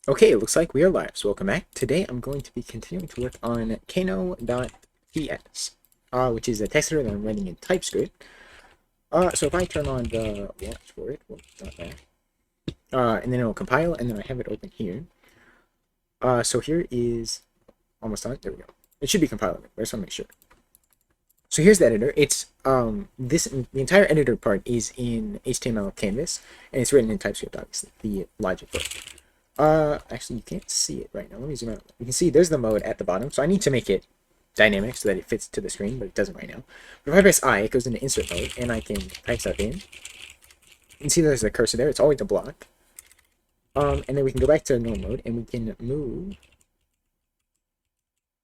Okay, it looks like we are live, so welcome back. Today I'm going to be continuing to work on Kano.ts, which is a text editor that I'm writing in TypeScript. So if I turn on the launch for it, not that, and then it'll compile, and then I have it open here. So here is almost done. There we go. It should be compiling. I just want to make sure. So here's the editor. It's the entire editor part is in HTML canvas, and it's written in TypeScript, obviously, the logic book. Actually, you can't see it right now. Let me zoom out. You can see there's the mode at the bottom, so I need to make it dynamic so that it fits to the screen, but it doesn't right now. But if I press I, it goes into insert mode, and I can type stuff in. You can see there's a cursor there. It's always a block. And then we can go back to normal mode, and we can move.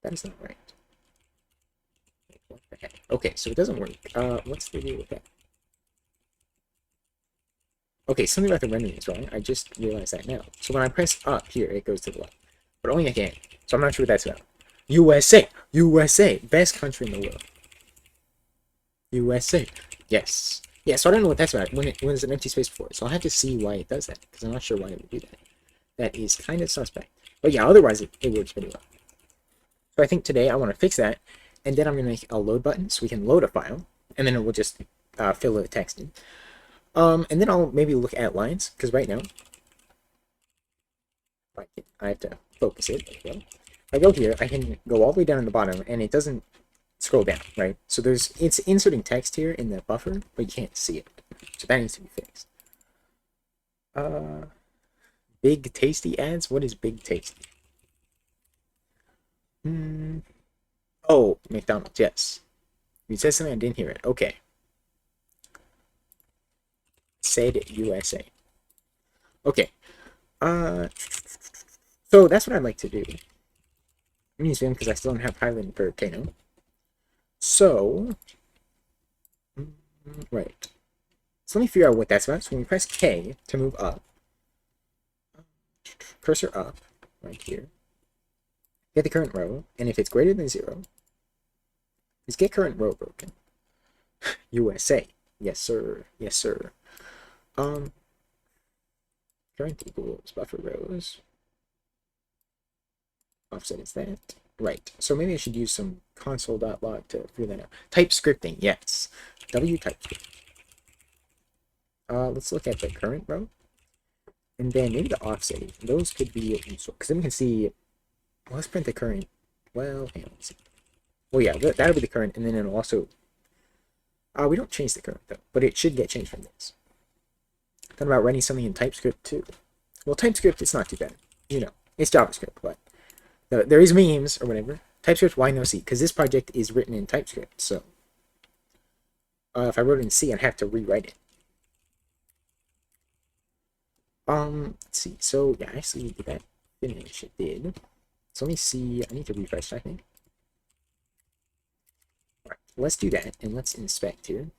That is not right. What the heck? Okay, so it doesn't work. What's the deal with that? Okay, something about the rendering is wrong. I just realized that now. So when I press up here, it goes to the left. But only again. So I'm not sure what that's about. USA! USA! Best country in the world. USA. Yes. Yeah, so I don't know what that's about when there's an empty space before it. So I'll have to see why it does that, because I'm not sure why it would do that. That is kind of suspect. But yeah, otherwise it works pretty well. So I think today I want to fix that, and then I'm going to make a load button so we can load a file, and then it will just fill the text in. And then I'll maybe look at lines, because right now, I have to focus it. There we go. If I go here, I can go all the way down in the bottom, and it doesn't scroll down, right? So it's inserting text here in the buffer, but you can't see it. So that needs to be fixed. Big Tasty ads? What is Big Tasty? Oh, McDonald's, yes. You said something, I didn't hear it. Okay. Said USA. Okay. So that's what I'd like to do. I'm going to zoom because I still don't have Highland for Kano. So, right. So let me figure out what that's about. So when we press K to move up, cursor up, right here, get the current row, and if it's greater than 0, is get current row broken. USA. Yes, sir. Yes, sir. Current equals buffer rows. Offset is that. Right. So maybe I should use some console.log to figure that out. TypeScripting, yes. W TypeScript. Let's look at the current row. And then maybe the offsetting. Those could be useful. Because then we can see. Well, let's print the current. Well, hang on. Let's see. Well, yeah, that'll be the current. And then it'll also. We don't change the current, though. But it should get changed from this. Thought about writing something in TypeScript, too. Well, TypeScript, it's not too bad. You know, it's JavaScript, but there is memes or whatever. TypeScript, why no C? Because this project is written in TypeScript, so if I wrote it in C, I'd have to rewrite it. Let's see. So yeah, actually did that finish? It did. So let me see. I need to refresh, I think. All right, let's do that, and let's inspect here.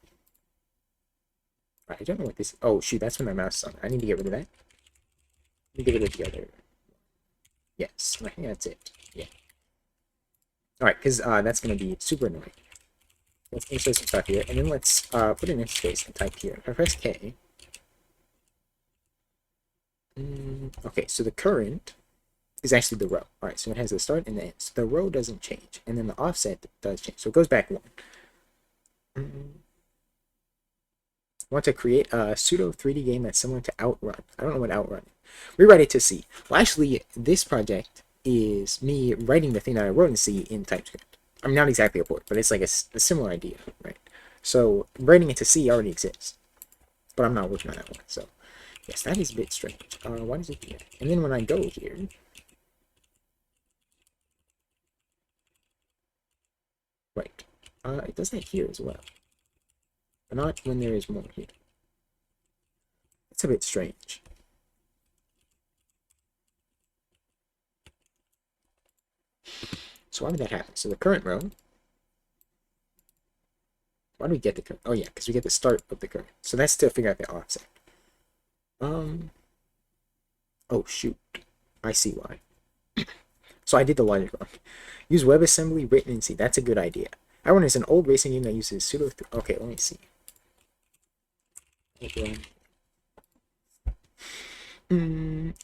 All right, I don't know what this. Oh shoot, that's when my mouse is on. I need to get rid of that. Let me get rid of the other. Yes, I think that's it. Yeah. All right, because that's going to be super annoying. Let's insert some stuff here, and then let's put an interface and type here. If I press K. Okay, so the current is actually the row. All right, so it has the start and the end. So the row doesn't change, and then the offset does change. So it goes back 1. I want to create a pseudo 3D game that's similar to Outrun. I don't know what Outrun is. Rewrite it to C. Well, actually, this project is me writing the thing that I wrote in C in TypeScript. I mean, not exactly a port, but it's like a similar idea, right? So writing it to C already exists, but I'm not working on that one. So yes, that is a bit strange. Why does it do that? And then when I go here, right, it does that here as well, but not when there is more here. It's a bit strange. So why would that happen? So the current row. Why do we get the current? Oh yeah, because we get the start of the current. So that's to figure out the offset. Oh shoot, I see why. So I did the logic wrong. Use WebAssembly written in C. That's a good idea. Outrun is an old racing game that uses pseudo. Okay, let me see.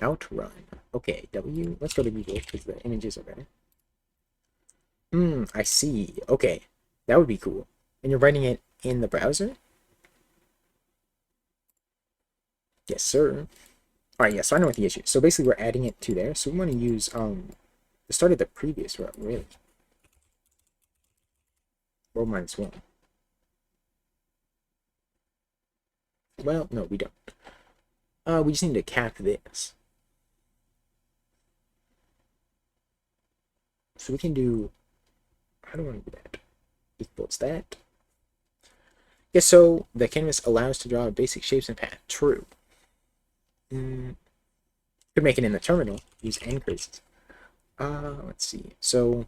Outrun. Okay, W. Let's go to Google because the images are better. I see. Okay, that would be cool. And you're writing it in the browser? Yes, sir. All right, yeah, so I know what the issue is. So basically we're adding it to there. So we want to use the start of the previous row, really. Row minus 1. Well, no, we don't. We just need to cap this. So we can do, how do I do that? Equals that. Yeah, so the canvas allows to draw basic shapes and path. True. Could make it in the terminal. Use increases. Let's see. So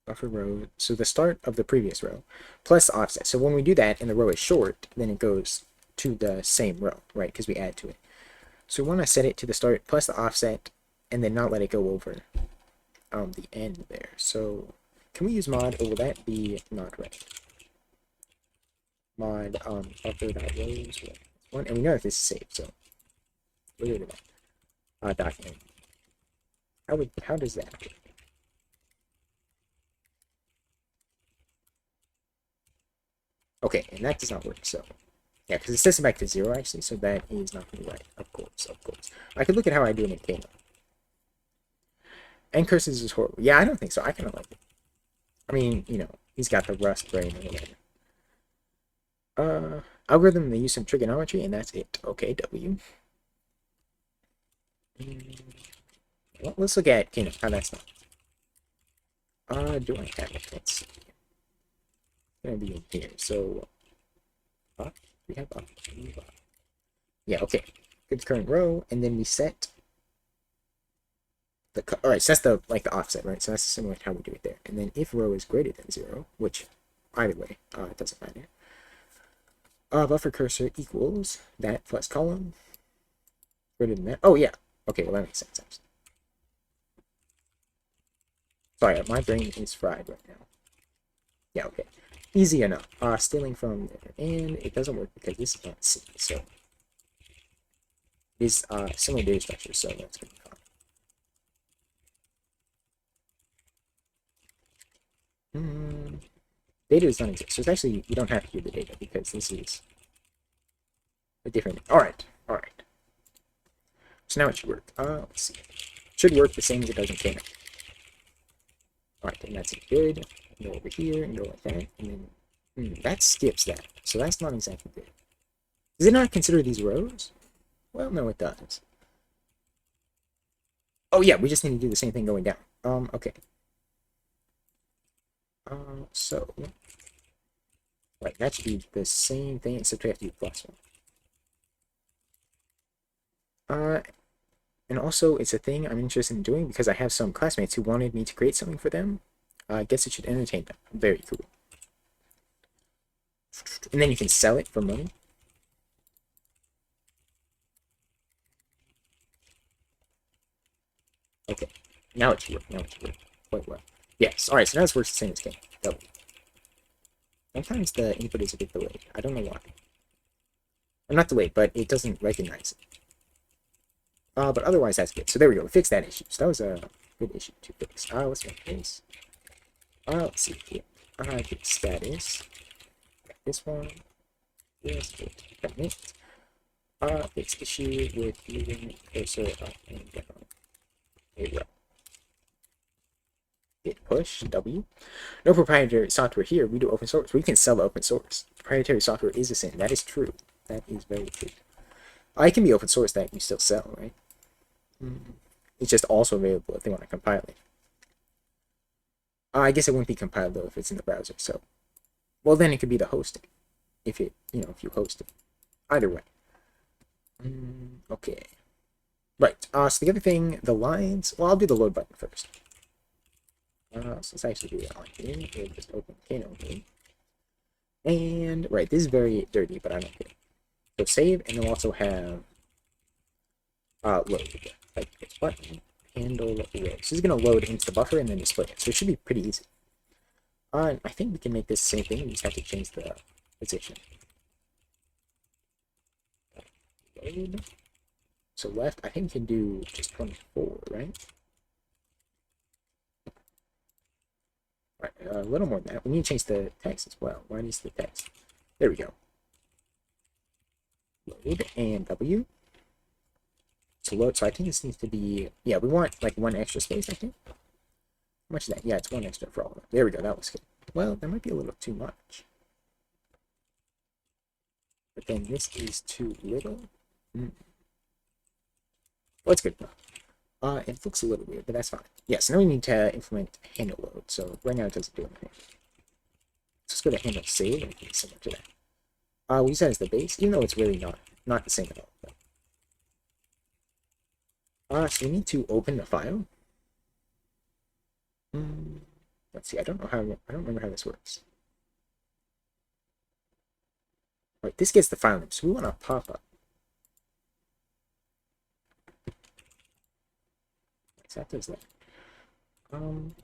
buffer row. So the start of the previous row plus the offset. So when we do that and the row is short, then it goes to the same row, right? Because we add to it. So we want to set it to the start plus the offset, and then not let it go over the end there. So can we use mod, or will that be not right? Mod buffer.rows one, and we know that this is saved, so we're rid of that. Document. How does that work? Okay, and that does not work, so yeah, because it sets it back to 0 actually, so that is not going to be right. Of course, of course. I could look at how I do it in Kano. And curses is horrible. Yeah, I don't think so. I kind of like it. I mean, you know, he's got the rust brain or whatever. Algorithm, they use some trigonometry, and that's it. Okay, W. Well, let's look at, you know, how that's done. Do I have it? Let's see. It's gonna be in here. So, we have yeah, okay. Good current row, and then we set the all right. So that's the the offset, right? So that's similar to how we do it there. And then if row is greater than 0, which either way, it doesn't matter. Buffer cursor equals that plus column greater than that. Oh yeah. Okay, well that makes sense actually. Sorry, my brain is fried right now. Yeah, okay. Easy enough. Stealing from there. And it doesn't work because this is not C. So it is similar data structure, so that's gonna be fine. Data does not exist. So it's actually you don't have to do the data because this is a different. Alright. So now it should work. Let's see. It should work the same as it does in Kano. Alright, and that's it. Good. Go over here and go like that. And then that skips that. So that's not exactly good. Does it not consider these rows? Well, no, it does. Oh yeah, we just need to do the same thing going down. Okay. So right, that should be the same thing, except we have to do +1. And also it's a thing I'm interested in doing because I have some classmates who wanted me to create something for them. I guess it should entertain them. Very cool. And then you can sell it for money. Okay, now it should work. Quite well. Yes. All right. So now this works the same as game. Double. Sometimes the input is a bit delayed. I don't know why. I'm not delayed, but it doesn't recognize it. But otherwise that's good. So there we go. We fixed that issue. So that was a good issue to fix. Let's make this. Let's see here. Get status. This one. Yes. Commit. Fix issue with moving cursor up and down. There we go. Hit push W. No proprietary software here. We do open source. We can sell open source. Proprietary software is a sin. That is true. That is very true. It can be open source that you still sell, right? It's just also available if they want to compile it. I guess it wouldn't be compiled though if it's in the browser. So, well, then it could be the hosting. If it, if you host it. Either way. Okay. Right. So the other thing, the lines. Well, I'll do the load button first. So let's actually do it on here. We'll just open Kano here. And right, this is very dirty, but I don't care. So save, and we'll also have load. Like this button, handle row. So this is gonna load into the buffer and then display it. So it should be pretty easy. And I think we can make this the same thing. We just have to change the position. Load. So left, I think we can do just 24, right? Right, a little more than that. We need to change the text as well. Why needs the text? There we go. Load and W. So load. So I think this needs to be, yeah, we want like one extra space, I think. How much is that? Yeah, it's one extra for all of them. There we go. That was good. Well, that might be a little too much. But then this is too little. Well, it's good enough. It looks a little weird, but that's fine. Yeah, so now we need to implement handle load. So right now it doesn't do anything. Let's go to handle save and it's similar to that. We use that as the base, even though it's really not the same at all. So we need to open the file. Let's see. I don't remember how this works. Right, this gets the file name, so we want to pop up. So that does that. Kind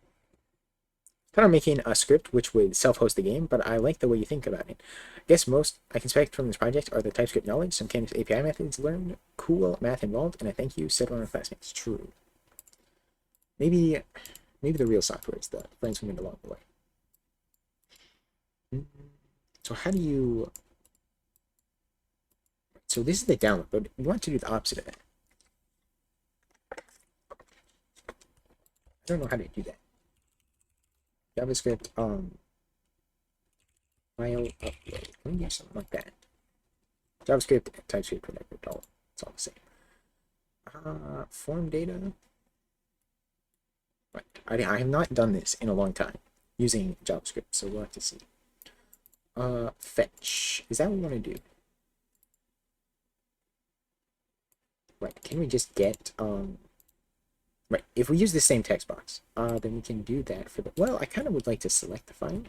of making a script which would self-host the game, but I like the way you think about it. I guess most I can expect from this project are the TypeScript knowledge, some Canvas API methods learned, cool math involved, and a thank you said one of our classmates. True. Maybe the real software is the friends we made along the way. So how do you... So this is the download, but we want to do the opposite of that. I don't know how to do that. JavaScript, file upload. Can we do something like that? JavaScript and TypeScript, whatever, it's all the same. Form data. Right. I have not done this in a long time using JavaScript, so we'll have to see. Fetch. Is that what we want to do? Right. Can we just get right, if we use the same text box, then we can do that for the... Well, I kind of would like to select the file.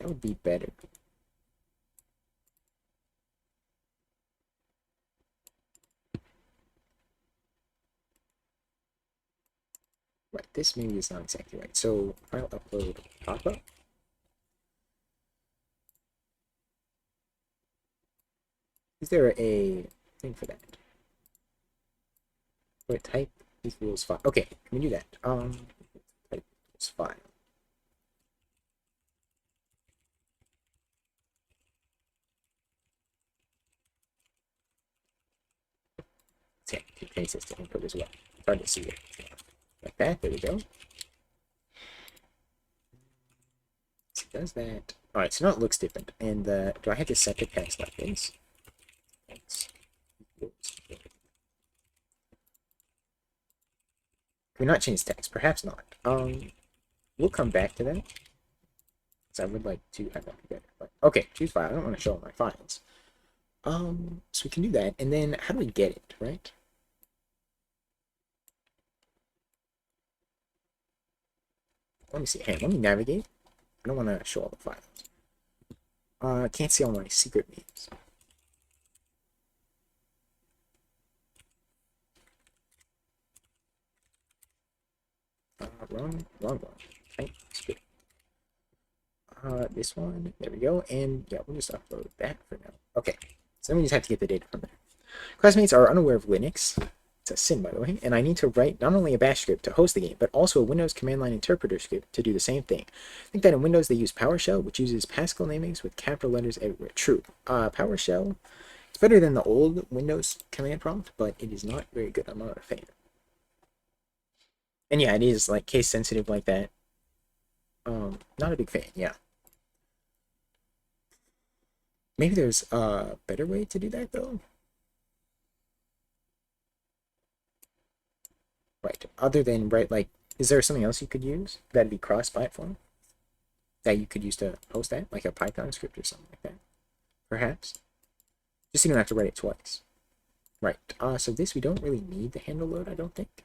That would be better. Right, this maybe is not exactly right. So, file upload pop-up. Is there a thing for that? Wait, type equals file. Okay, can we do that? Type equals file. Okay, paste this to input as well. It's hard to see it. Like that, there we go. So it does that. Alright, so now it looks different. And do I have to set the text like this? Can we not change text? Perhaps not. We'll come back to that. Because I would like to have that together. But okay, choose file. I don't want to show all my files. So we can do that. And then how do we get it, right? Let me see. Hey, let me navigate. I don't want to show all the files. Can't see all my secret names. Wrong one. TypeScript. This one. There we go. And yeah, we'll just upload that for now. Okay. So then we just have to get the data from there. Classmates are unaware of Linux. It's a sin, by the way. And I need to write not only a bash script to host the game, but also a Windows command line interpreter script to do the same thing. I think that in Windows they use PowerShell, which uses Pascal namings with capital letters everywhere. True. PowerShell, it's better than the old Windows command prompt, but it is not very good. I'm not a fan. And yeah, it is like case sensitive like that. Not a big fan, yeah. Maybe there's a better way to do that though. Right. Other than like, is there something else you could use that'd be cross-platform that you could use to host that, like a Python script or something like that, perhaps? Just so you don't have to write it twice. Right. So this we don't really need the handle load, I don't think.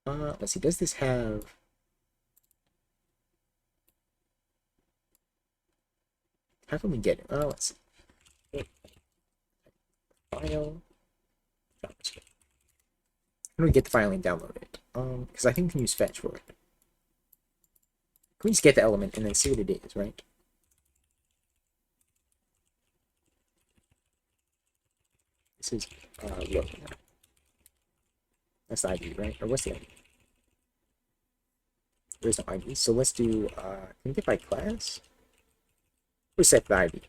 Let's see. Does this have? How can we get it? Let's see. File. How do we get the file and download it? Because I think we can use fetch for it. Can we just get the element and then see what it is, right? This is load. That's the ID, right? Or what's the ID? There's no ID. So let's do, can we get by class? We'll set the ID.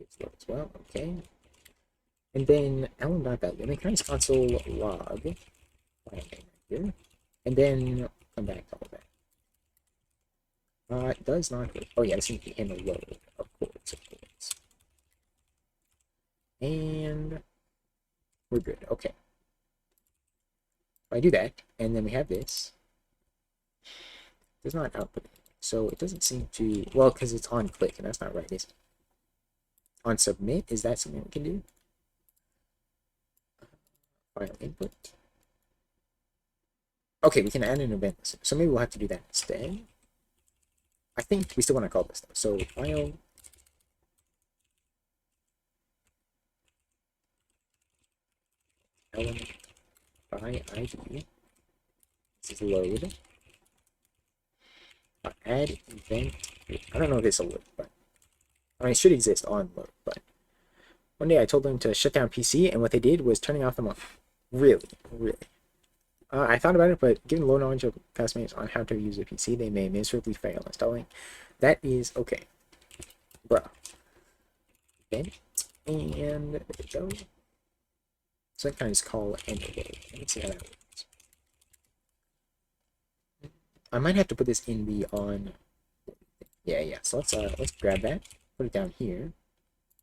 It's load as well, okay. And then lm.value, and then kind of console log, right here, and then come back to all that. It does not work. Oh yeah, this needs to be in the load, of course, of course. And we're good, okay. If I do that, and then we have this, it does not output it. So it doesn't seem to, well, because it's on click, and that's not right, is it? On submit, is that something we can do? File input. Okay, we can add an event listener. So maybe we'll have to do that instead. I think we still want to call this though. So file element by ID. This is load. Add event. I don't know if this will work, but I mean, it should exist on load. But one day I told them to shut down PC, and what they did was turning off the mod. Really, really. I thought about it, but given low knowledge of classmates on how to use a PC, they may miserably fail installing. That is okay. Bruh. Okay. And there we go. So that kind of just call anyway. Let's see how that works. I might have to put this in the on. Yeah. So let's grab that, put it down here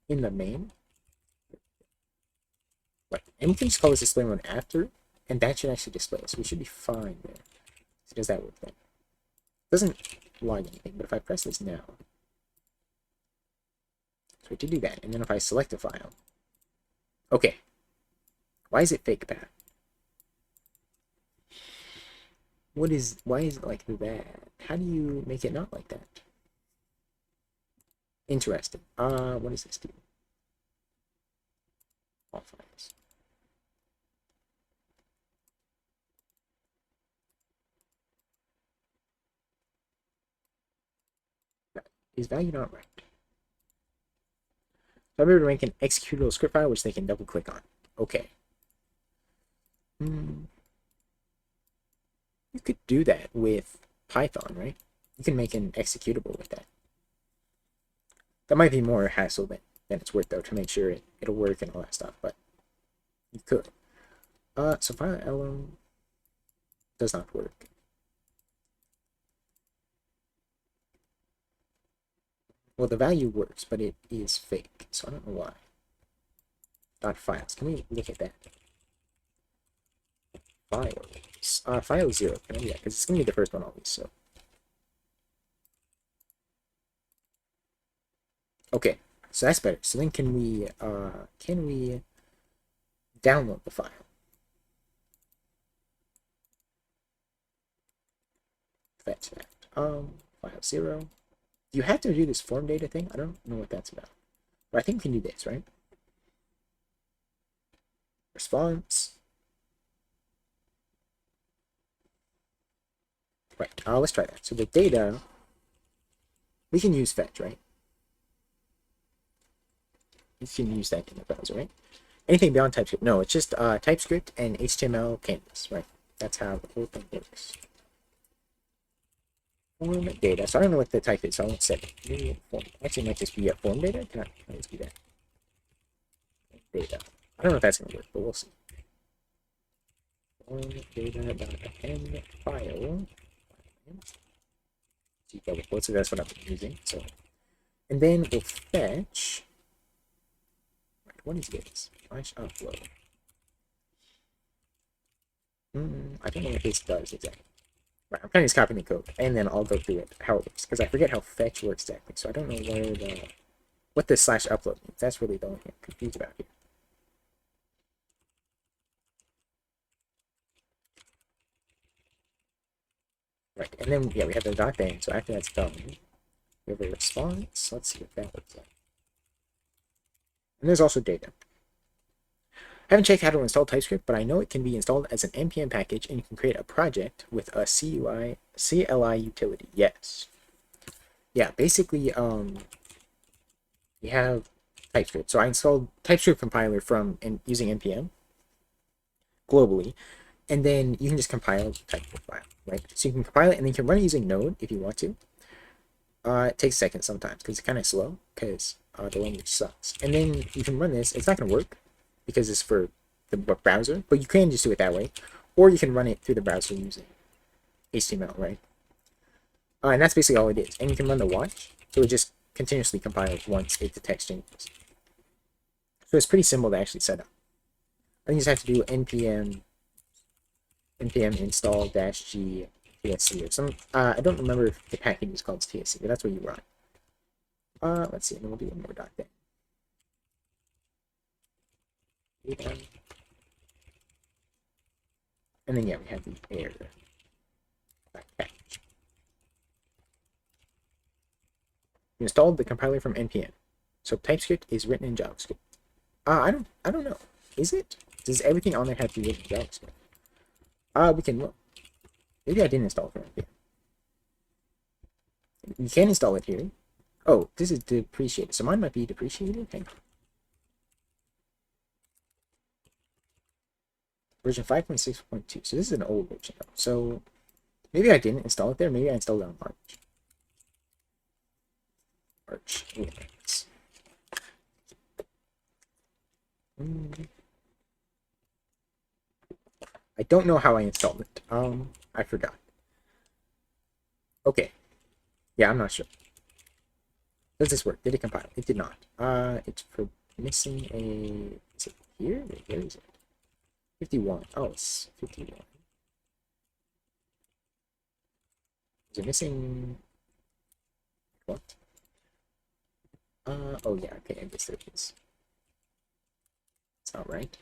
in the main. Right. And we can just call this display mode after, and that should actually display. So we should be fine there. So does that work then? Doesn't log anything, but if I press this now, so we have to do that, and then if I select a file, okay. Why is it fake path? Why is it like that? How do you make it not like that? Interesting. What does this do? All files. Is value not right? So I'm able to make an executable script file which they can double click on. Okay. You could do that with Python, right? You can make an executable with that. That might be more hassle than it's worth though, to make sure it'll work and all that stuff, but you could. So file lm does not work. Well, the value works, but it is fake, so I don't know why. Dot files. Can we look at that? Files. File 0. Can I do that? Because it's gonna be the first one always. So. Okay, so that's better. So then can we download the file? Fetch that. File 0. You have to do this form data thing. I don't know what that's about, but I think we can do this, right? Response. Right. Let's try that. So the data, we can use fetch, right? You can use that in the browser, right? Anything beyond TypeScript? No, it's just TypeScript and HTML canvas, right? That's how the whole thing works. Form data. So I don't know what the type is, so I won't set it. Form. Actually, it might just be a form data. Can I just do that? Data. I don't know if that's gonna work, but we'll see. Form data.append file. Double quotes, so that's what I've been using. So, and then we'll fetch. Right, what is this? Flash upload. I don't know what this does exactly. Right, I'm kind of just copying the code, and then I'll go through it how it works because I forget how fetch works exactly. So I don't know what this slash upload means. That's really the only thing I'm confused about here. Right, and then yeah, we have the dot bang. So after that's done, we have a response. Let's see what that looks like. And there's also data. I haven't checked how to install TypeScript, but I know it can be installed as an npm package, and you can create a project with a CLI utility. Yes. Yeah, basically, you have TypeScript. So I installed TypeScript compiler from and using npm globally, and then you can just compile the TypeScript file, right? So you can compile it, and then you can run it using Node if you want to. It takes seconds sometimes because it's kind of slow because the language sucks. And then you can run this. It's not going to work because it's for the browser, but you can just do it that way, or you can run it through the browser using HTML, right? And that's basically all it is. And you can run the watch, so it just continuously compiles once it detects changes. So it's pretty simple to actually set up. I think you just have to do npm install -g tsc or some. I don't remember if the package is called tsc, but that's what you run. Let's see, and then we'll do one more dot then. And then yeah, we have the error package. We installed the compiler from npm. So TypeScript is written in JavaScript. I don't know. Is it? Does everything on there have to be written in JavaScript? We can look. Maybe I didn't install it from npm. You can install it here. Oh, this is depreciated. So mine might be depreciated. Hang on. Version 5.6.2. So this is an old version. So maybe I didn't install it there. Maybe I installed it on March. Yes. I don't know how I installed it. I forgot. Okay. Yeah, I'm not sure. Does this work? Did it compile? It did not. It's for missing a. Is it here? Wait, where is it? 51. Oh, it's 51. Is it missing? What? Oh yeah, okay, I guess there it is. It's not right.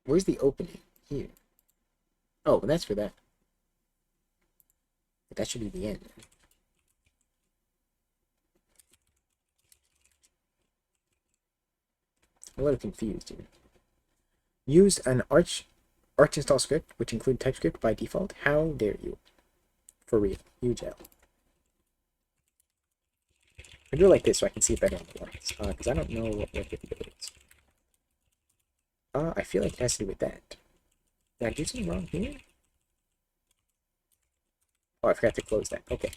Where's the opening? Here. Oh, that's for that. But that should be the end. I'm a little confused here. Use an Arch install script, which include TypeScript by default. How dare you? For real. Huge L. I do it like this so I can see it better on the lines. Because I don't know what the video is. I feel like it has to do with that. Did I do something wrong here? Oh, I forgot to close that. Okay.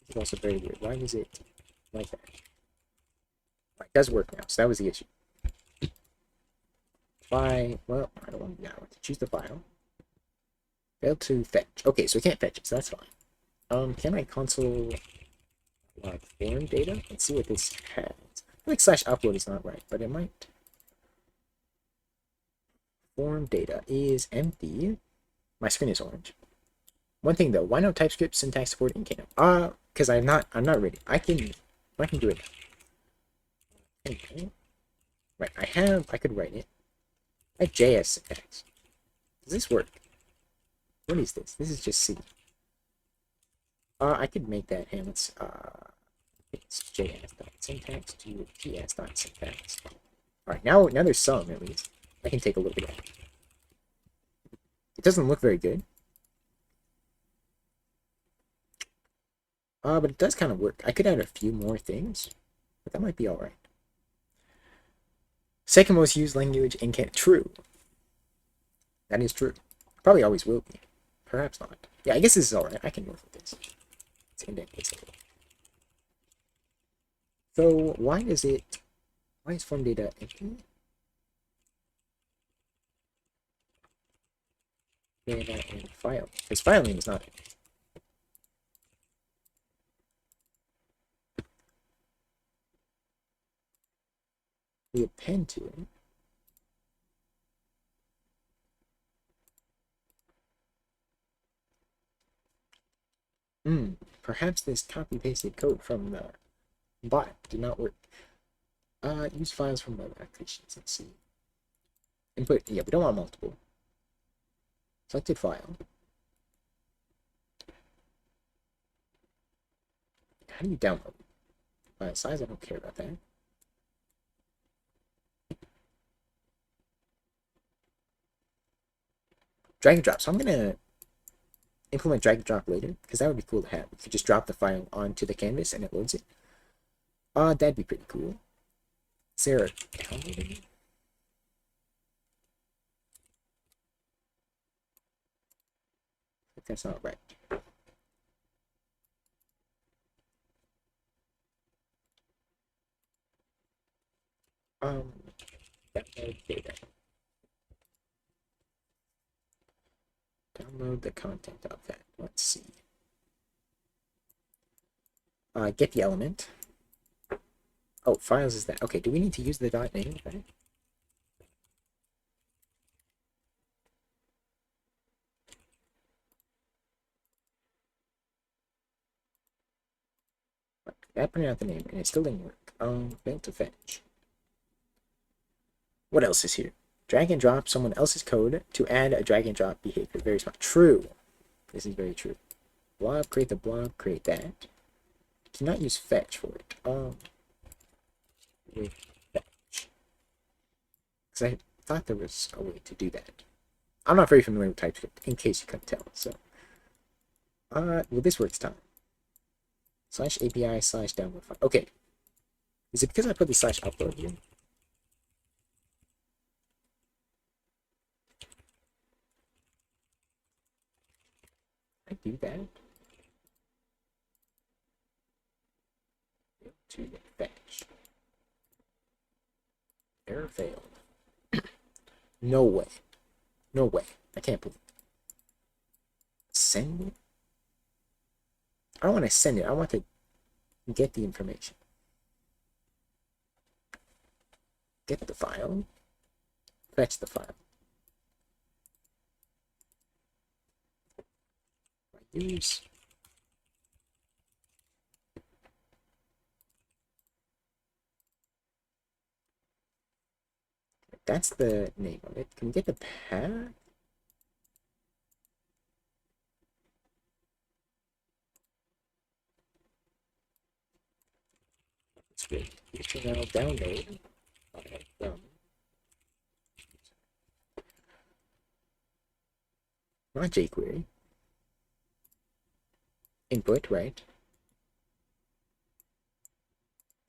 This is also very weird. Why was it like that? It does work now, so that was the issue. Well, I don't want to, I want to choose the file. Fail to fetch. Okay, so we can't fetch it, so that's fine. Can I console form data? Let's see what this has. I feel like /upload is not right, but it might. Form data is empty. My screen is orange. One thing though, why no TypeScript syntax support in Kano? Because I'm not ready. I can do it now. Okay. Right, I could write it. I have JS syntax. Does this work? What is this? This is just C. I could make that, and let's it's JS.syntax to PS.syntax. Alright, now there's some at least. I can take a look at that. It doesn't look very good. But it does kind of work. I could add a few more things, but that might be alright. Second most used language in Canada. True. That is true. Probably always will be. Perhaps not. Yeah, I guess this is alright. I can work with this. Let's indent this a little. So why is form data empty? Data and file. Because file name is not empty. We append to it. Perhaps this copy-pasted code from the bot did not work. Use files from web applications. Let's see. Input, yeah, we don't want multiple. Selected file. How do you download? Size, I don't care about that. Drag and drop. So I'm gonna implement drag and drop later, because that would be cool to have. You could just drop the file onto the canvas and it loads it. That'd be pretty cool. Is there a download? That's not right. Download data. Download the content of that. Let's see. Get the element. Oh, files is that. Okay, do we need to use the .name? Right? That printed out the name, and it still didn't work. Failed to fetch. What else is here? Drag and drop someone else's code to add a drag and drop behavior. Very smart. True. This is very true. Blob, create the blob, create that. Cannot use fetch for it. With fetch. Because I thought there was a way to do that. I'm not very familiar with TypeScript, in case you couldn't tell. So, well, this works time. /API /download file. Okay. Is it because I put the /upload here? I do that. To fetch. Error failed. No way. No way. I can't believe it. Send it? I don't want to send it. I want to get the information. Get the file. Fetch the file. Use. That's the name of it. Can we get the path? That's good. HTML download. Not jQuery. Input, right?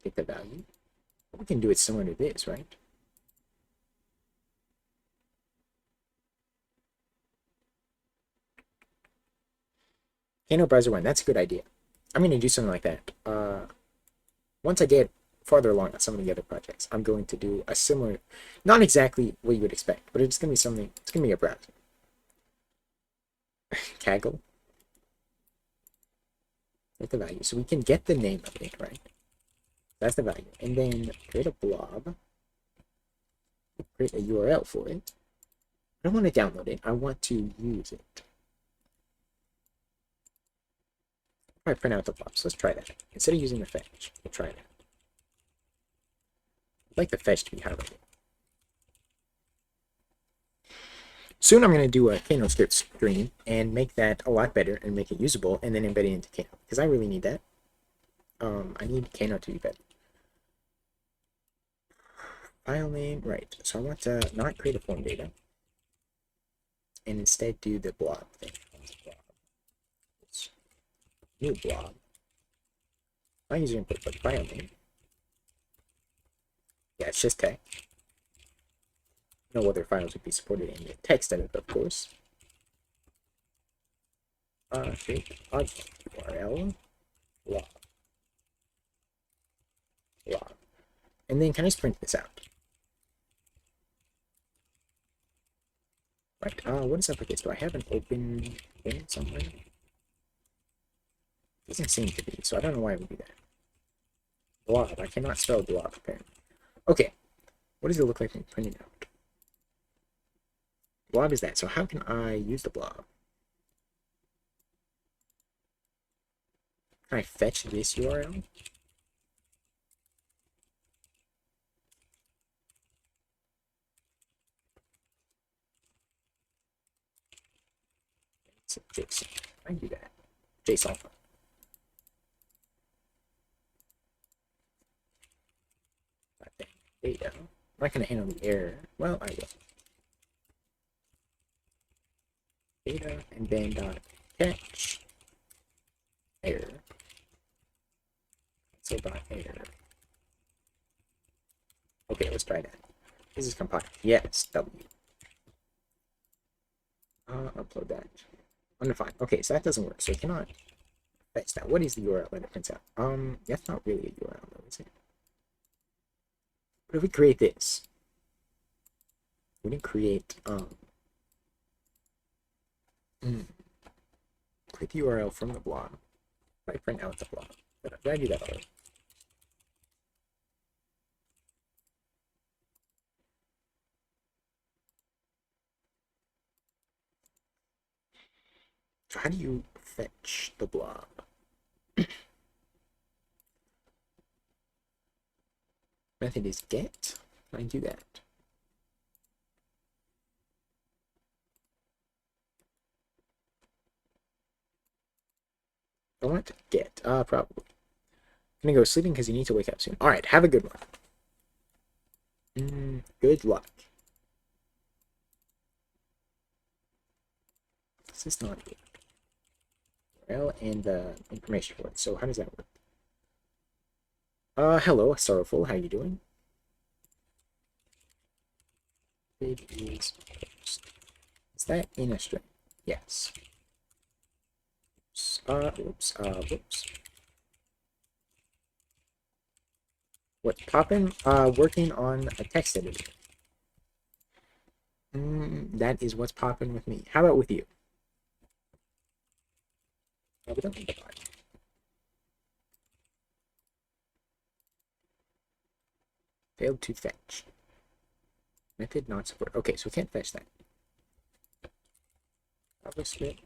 Take the value. We can do it similar to this, right? Kano browser 1, that's a good idea. I'm going to do something like that. Once I get farther along on some of the other projects, I'm going to do a similar, not exactly what you would expect, but it's going to be something, it's going to be a browser. Kaggle. Get the value. So we can get the name of it, right? That's the value. And then create a blob. Create a URL for it. I don't want to download it. I want to use it. I print out the blob. So let's try that. Instead of using the fetch, we'll try that. I'd like the fetch to be highlighted. Soon I'm going to do a Kano script stream and make that a lot better and make it usable and then embed it into Kano because I really need that. I need Kano to be better. File name, right. So I want to not create a form data and instead do the blob thing. New blob. Not user input, but file name. Yeah, it's just text. No other files would be supported in the text editor, of course. Create URL blob. And then can I just print this out? Right. What is up with this? Do I have an open thing somewhere? Doesn't seem to be, so I don't know why it would be there. Blob. I cannot spell blob apparently. Okay. What does it look like when printing out? Blob is that. So how can I use the blob? Can I fetch this URL? It's a JSON. I can do that. JSON. Data. I'm not going to handle the error. Well, I will. Data and then dot Fetch error. So dot error. Okay, let's try that. This is compiled. Yes, W. Upload that. Undefined. Okay, so that doesn't work. So we cannot fetch that. What is the URL that it prints out? That's not really a URL though, is it? What if we create this? We didn't create create the URL from the blog. I print out the blog. Did I do that already? So how do you fetch the blob? Method is get. Can I do that? I want to get. Probably. I'm gonna go sleeping because you need to wake up soon. All right, have a good one. Good luck. This is not good. URL and the information for it. So how does that work? Hello, Sorrowful. How you doing? It is post. Is that in a string? Yes. Whoops. What, poppin'? Working on a text editor. That is what's popping with me. How about with you? Oh, we don't need the bot. Failed to fetch. Method not support. Okay, so we can't fetch that. JavaScript.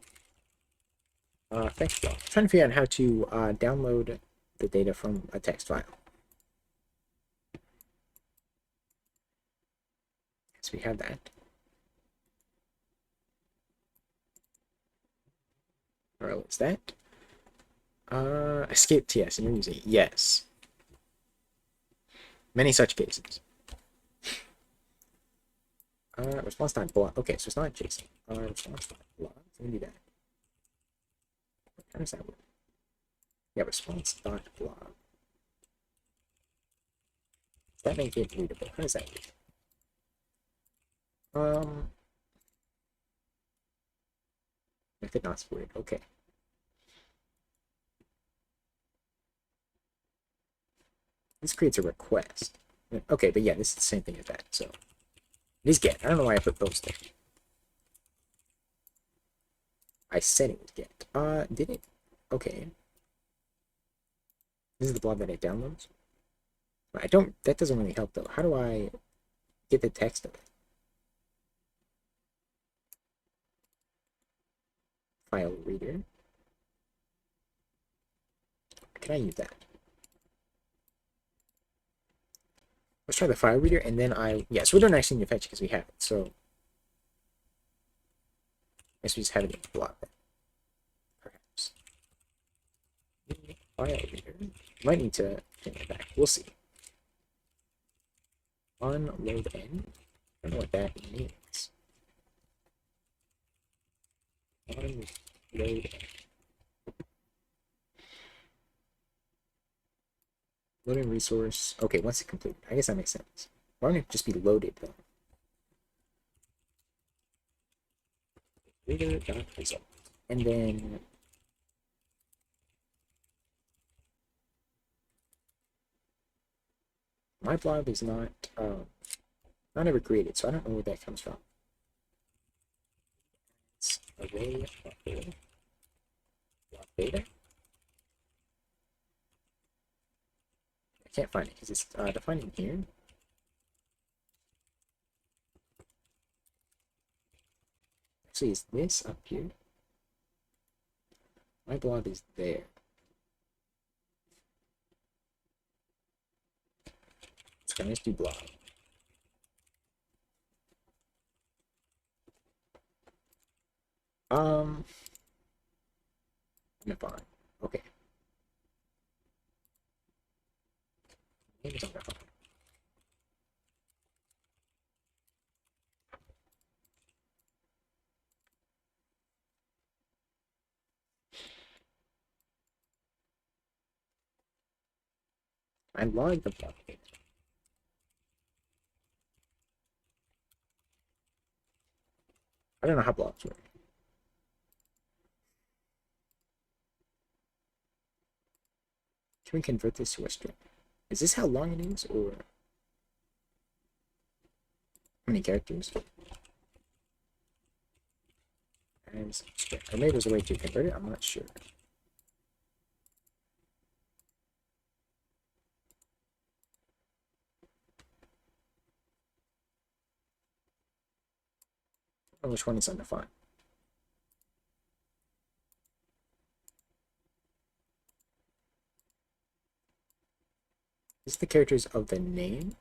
Fetch block. Trying to figure out how to download the data from a text file. So we have that. URL is that. Escape TS and you're using it. Yes. Many such cases. Response.block. Okay, so it's not JSON. Response.block. Let me do that. How does that work? Yeah, response.block. Does that make it readable? How does that work? Method not supported. Okay. This creates a request. Okay, but yeah, this is the same thing as that. So it is get. I don't know why I put those there. I said it was get. Did it? Okay. This is the blob that it downloads. I don't. That doesn't really help though. How do I get the text of it? File reader. Can I use that? Let's try the file reader, and then yes, we don't actually need to fetch because we have it. So I guess we just have it in the blob then. Perhaps. File reader. Might need to bring it back. We'll see. Unload n. I don't know what that means. Unload n. Loading resource. Okay, once it completed. I guess that makes sense. Why don't it just be loaded though? Reader.result. And then my blob is not ever created, so I don't know where that comes from. It's array data. I can't find it because it's defined in here. Actually, is this up here? My blob is there. So I'm just do blob. Undefined. Okay. Name is undefined. I log the block data. I don't know how blocks work. Can we convert this to a string? Is this how long it is, or how many characters? And string. Or maybe there's a way to convert it. I'm not sure. I don't know which one is undefined. Is the characters of the name?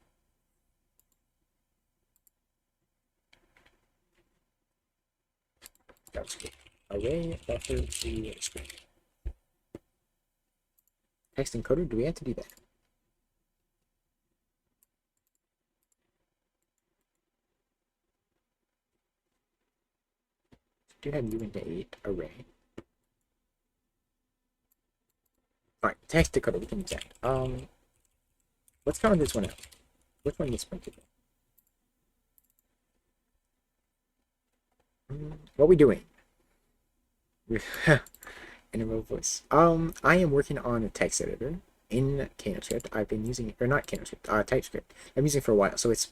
That's good. Array buffer to string. Text encoder, do we have to do that? Do have u into 8 array. Alright, text decoder, we can use that. Let's count this one out. Which one is printed? What are we doing? Interval voice. I am working on a text editor in TypeScript. I've been using, or not TypeScript, TypeScript. I'm using it for a while, so it's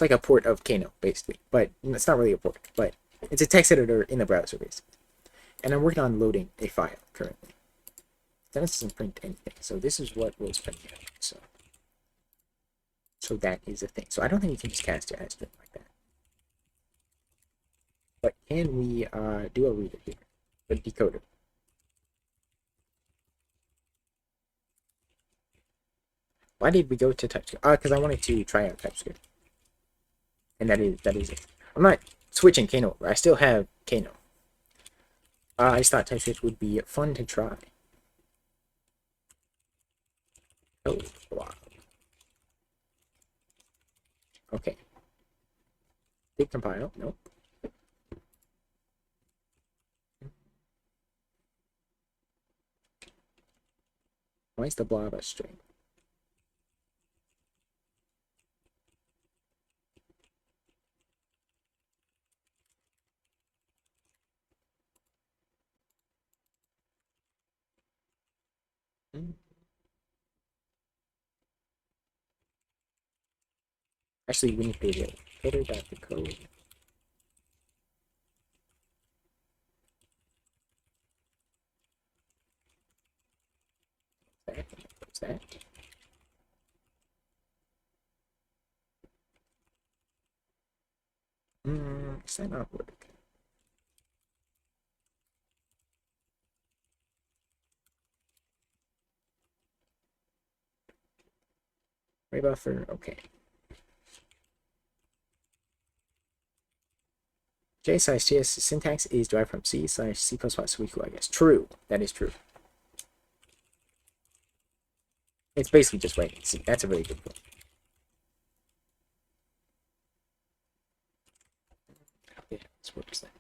like a port of Kano, basically. But it's not really a port, but it's a text editor in the browser, basically. And I'm working on loading a file currently. That doesn't print anything, so this is what was printing out. So that is a thing. So I don't think you can just cast it as like that. But can we do a reader here? A decoder. Why did we go to TypeScript? Because I wanted to try out TypeScript. And that is it. I'm not switching Kano over. I still have Kano. I just thought TypeScript would be fun to try. Oh, wow. Okay. Did compile? Nope. Why is the blob a string? Actually, we need to do filter.decode. What's that? Does that not work? Array buffer, okay. J/TS syntax is derived from C/C++ Wiku, I guess. True. That is true. It's basically just writing C. That's a very good point. Yeah, this works then.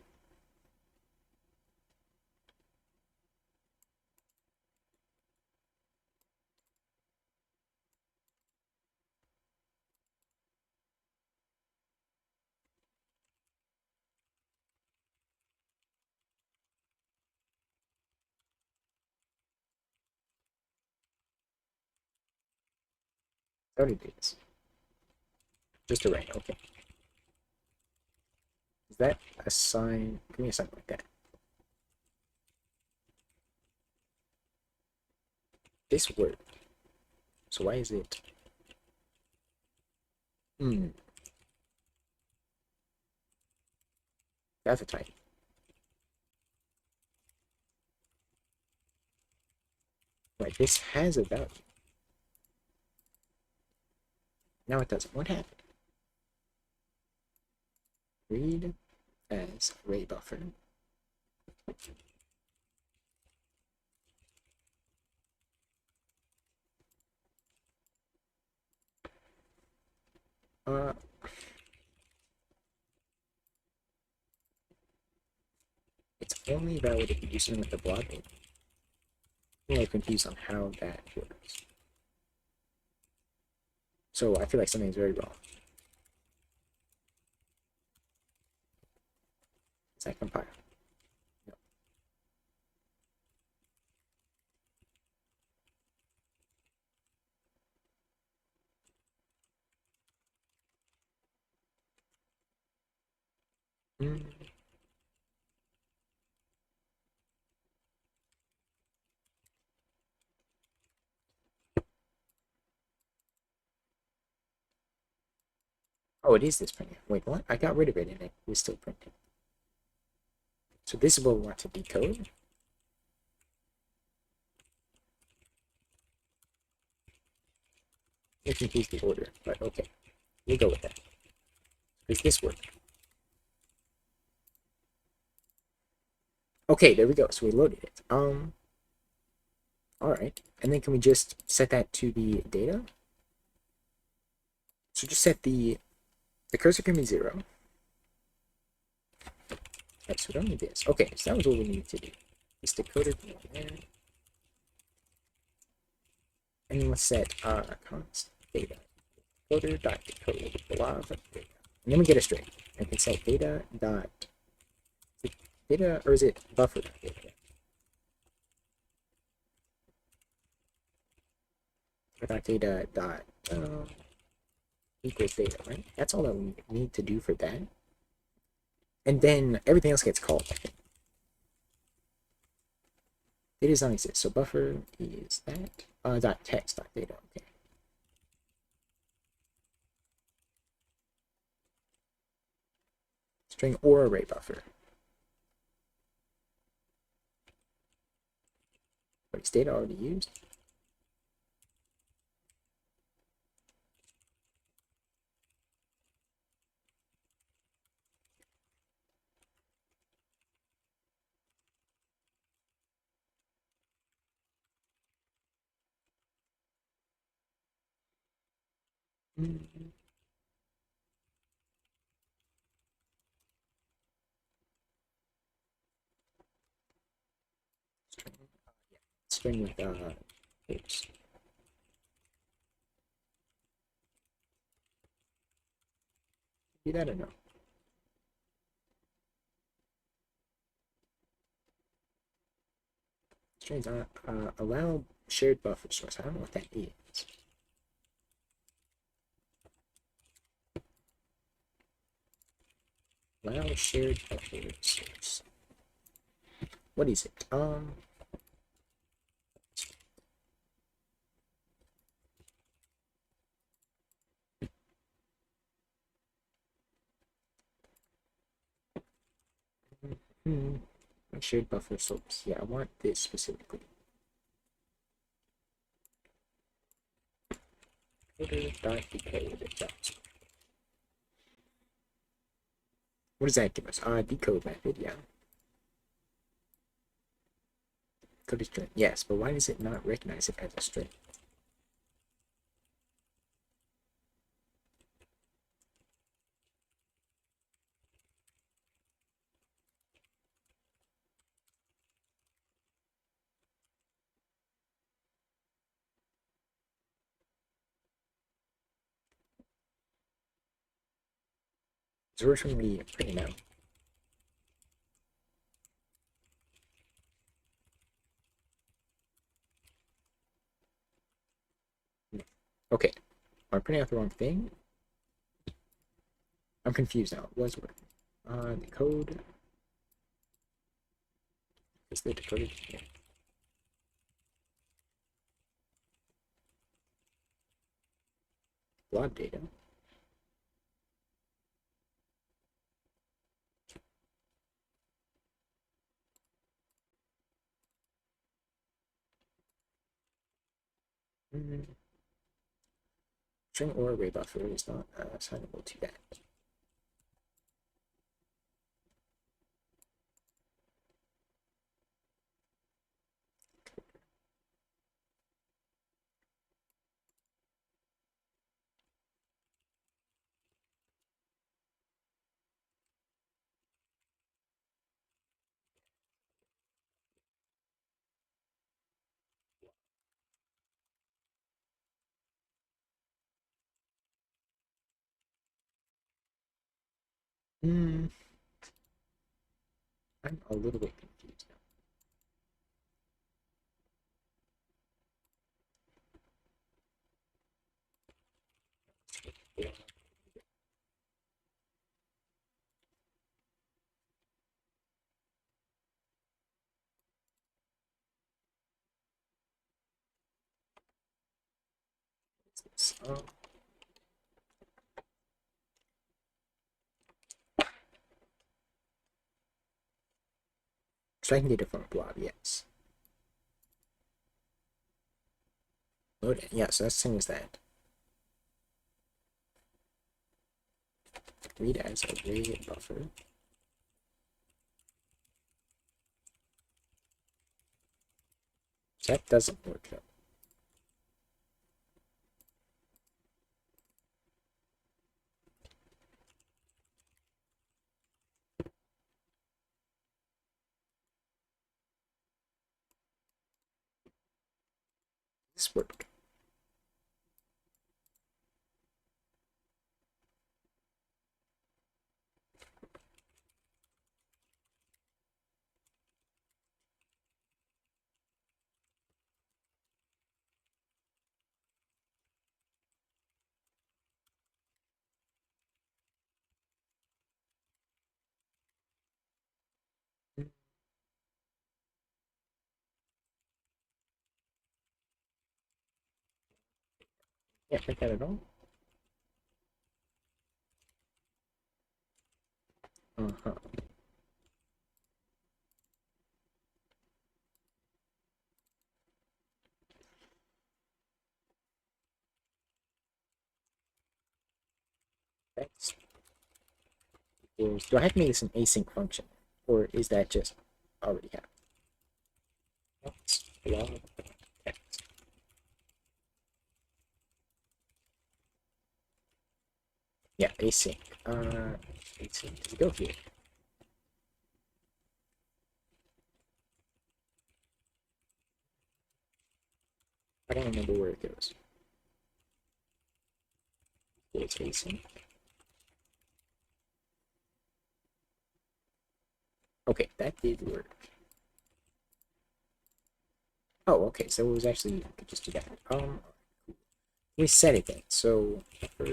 Already did this. Just array, okay. Is that a sign? Give me a sign like that. This worked. So why is it? That's a type. Right, this has a value. Now it doesn't. What happened? Read as array buffer. It's only valid if you do something with the block. I'm a little confused on how that works. So I feel like something's very wrong. Is that compile? No. Mm. Oh, it is this printing. Wait, what? I got rid of it and it was still printing. So this is what we want to decode. It confused the order, but okay. We'll go with that. Does this work? Okay, there we go. So we loaded it. All right. And then can we just set that to the data? So just set the cursor can be 0. Right, so we don't need this. Okay, so that was what we needed to do. This decoder can go there. And then let's set const data decoder dot decode blah data. And then we get a string. And we can set data, or is it buffer data? Dot data dot equals data, right? That's all that we need to do for that. And then everything else gets called. Data does not exist. So buffer is that dot text dot data. Okay. String or array buffer. Wait, is data already used? Mm-hmm. String with oops. Do that or no? Strings allow shared buffer source. I don't know what that is. Allow shared buffer source. What is it? Hmm. Shared buffer source. Yeah, I want this specifically. What does that give us? Decode method, yeah. Code string. Yes, but why does it not recognize it as a string? So we're going to be printing out. Okay, am I printing out the wrong thing? I'm confused now. It was working. The code is the decoded. Yeah. Blob data. Mm-hmm. String or array buffer is not assignable to that. Hmm, I'm a little bit confused now. So, extracting data from a blob, yes. Load it. Yeah, so that's the same as that. Read as array buffer. So that doesn't work though. This worked. Can't make that at all. Uh-huh. That's is, do I have to make this an async function? Or is that just already happening? That's blob text. Yeah, async. Async. Does it go here? I don't remember where it goes. It's async. Okay, that did work. Oh, okay, so it was actually, I could just do that. We set it then. So, for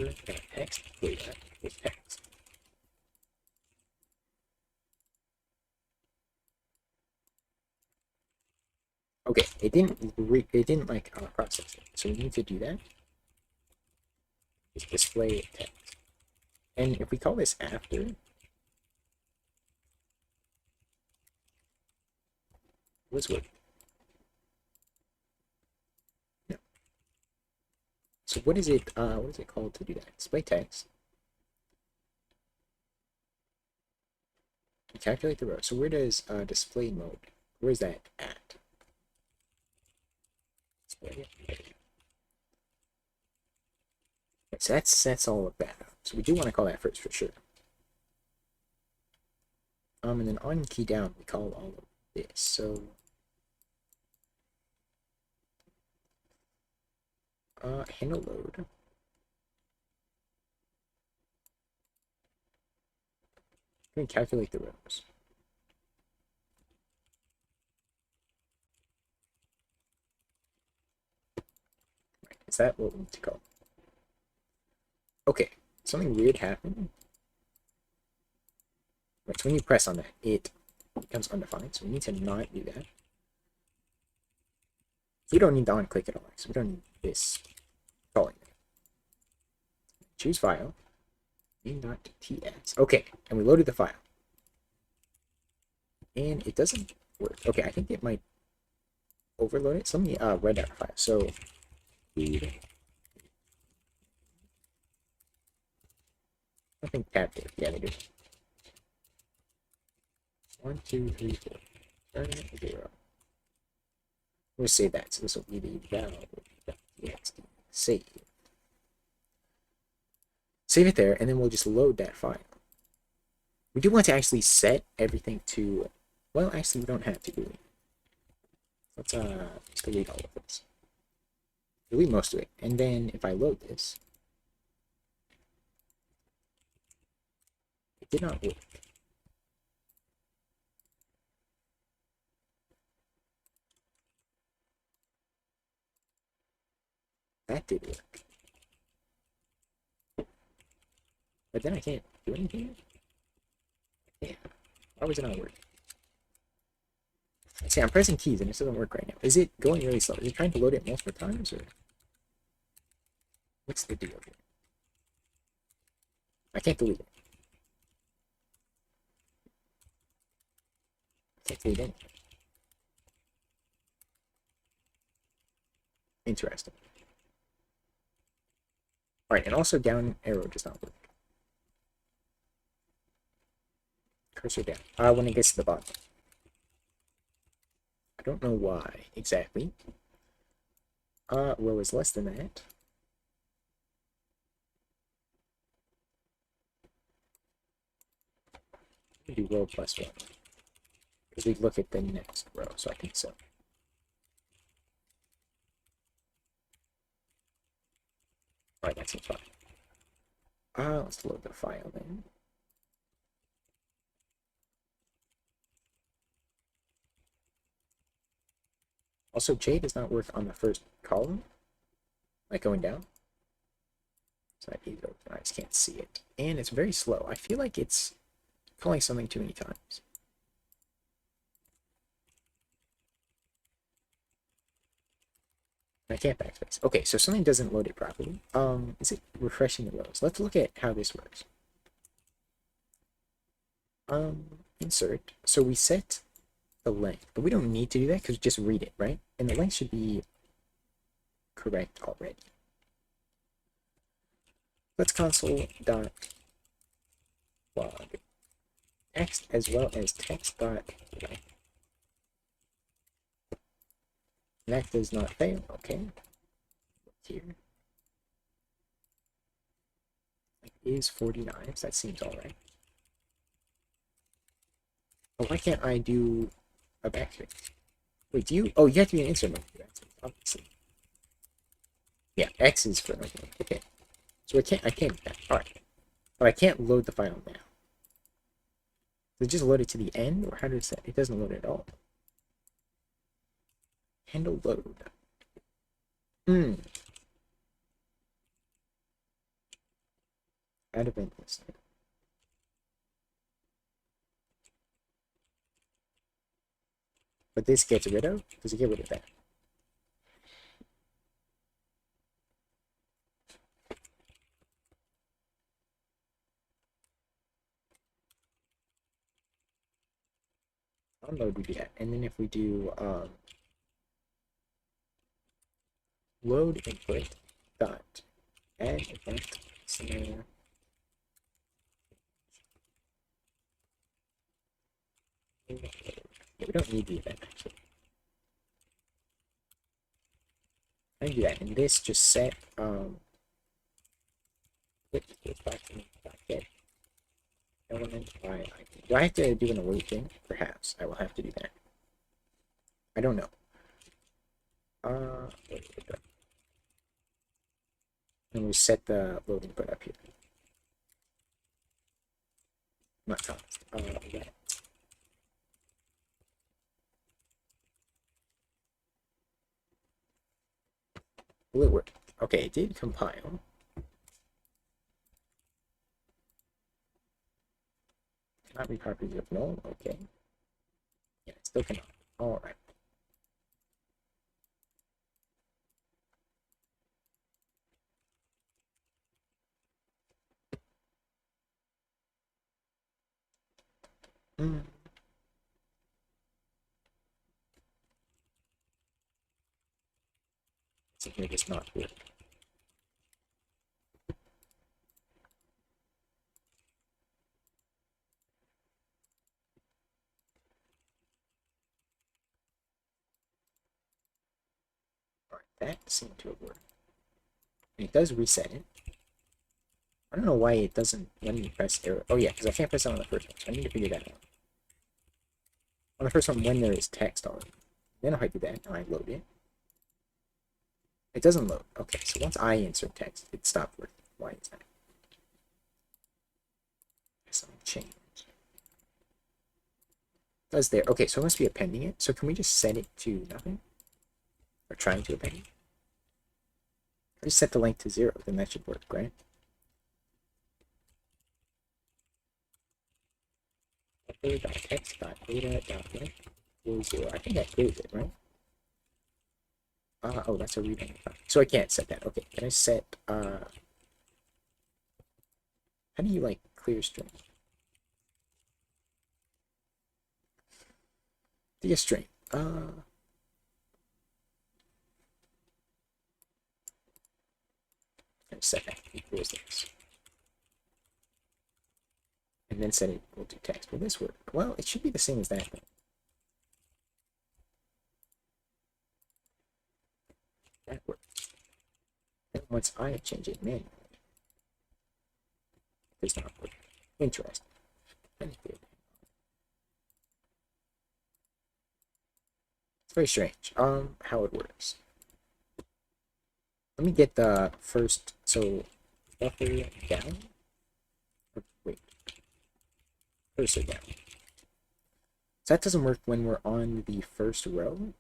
text data is text. Okay, it didn't like process it. So we need to do that. Just display text. And if we call this after, let's work. No. So what is it called to do that? Display text. Calculate the row. So where does display mode? Where is that at? Display. Okay, so that's all of that. So we do want to call that first for sure. And then on key down we call all of this. So handle load. We can calculate the rows. Right, is that what we need to call? Okay, something weird happened. Right, so when you press on that, it becomes undefined. So we need to not do that. So we don't need the on click at all. So we don't need this calling it. Choose file. main.ts. Okay, and we loaded the file. And it doesn't work. Okay, I think it might overload it. So let me write out a file. So read. I think tab did. Yeah, they do. 1, 2, 3, 4. Turn 0. We'll save that. So this will be the val.txt. Save. Save it there, and then we'll just load that file. We do want to actually set everything to, well, actually, we don't have to do it. Let's delete all of this. Delete most of it, and then if I load this, It did not work. That did work. But then I can't do anything? Yeah. Why was it not working? See, I'm pressing keys and it doesn't work right now. Is it going really slow? Is it trying to load it multiple times, or what's the deal here? I can't delete it. I can't delete anything. Interesting. Alright, and also down arrow does not work. Cursor down. When it gets to the bottom. I don't know why exactly. Row is less than that. Do row plus 1. Because we look at the next row, so I think so. Alright, that's fine. Let's load the file then. Also, J does not work on the first column, like going down. So I just can't see it. And it's very slow. I feel like it's calling something too many times. I can't backspace. Okay, so something doesn't load it properly. Is it refreshing the rows? Let's look at how this works. Insert. So we set the length, but we don't need to do that because just read it, right? And the length should be correct already. Let's console.log text as well as text.length. That does not fail. Okay. Here. It is 49, so that seems alright. Oh, why can't I do a backspace? Wait, do you? Oh, you have to be an insert mode for that, obviously. Yeah, X is for okay. So I can't do that. Alright. But I can't load the file now. Does it just load it to the end, or how does that? It doesn't load it at all. Handle load. Add event listener. But this gets rid of? Does it get rid of that? Unload, we do that. And then if we do load input dot add event listener. Yeah, we don't need the event actually. I can do that. And this just set get element by ID. Do I have to do an await thing? Perhaps I will have to do that. I don't know. And we set the load input up here. Not const. Yeah. Will it work? Okay, it did compile. Cannot be copied with null. Okay. Yeah, it still cannot. All right. So here does not work. All right, that seemed to have worked. And it does reset it. I don't know why it doesn't let me press arrow. Oh yeah, because I can't press it on the first one, so I need to figure that out. On the first one, when there is text on it. Then if I do that, and I load it, it doesn't load. Okay, so once I insert text, it stopped working. Why is that? Something change. Does there? Okay, so it must be appending it. So can we just set it to nothing? Or trying to append it? Just set the length to 0, then that should work, right? Text.data.length equals 0. I think that clears it, right? Oh, that's a read. So I can't set that. Okay, can I set, how do you, like, clear string? The string. Set that equals this. And then set it equal to text. Will this work? Well, it should be the same as that. That works. And once I change it manually, it does not work. Interesting. It's very strange. How it works. Let me get the first, so buffer down. Or, wait, cursor down. So that doesn't work when we're on the first row.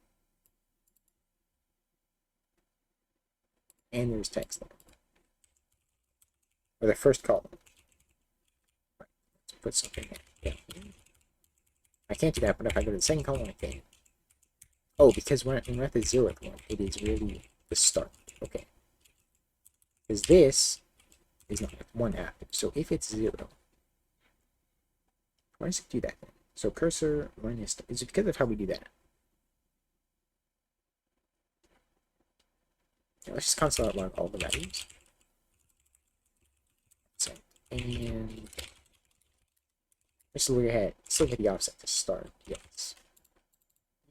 And there's text there. Or the first column. Let's put something down here. I can't do that, but if I go to the second column, I can. Oh, because when we're at the 0th one, it is really the start. Okay. Because this is not one after. So if it's 0, why does it do that then? So cursor minus, is it because of how we do that? Yeah, let's just console out log all the values. So, and let's look ahead. Still get the offset to start. Yes.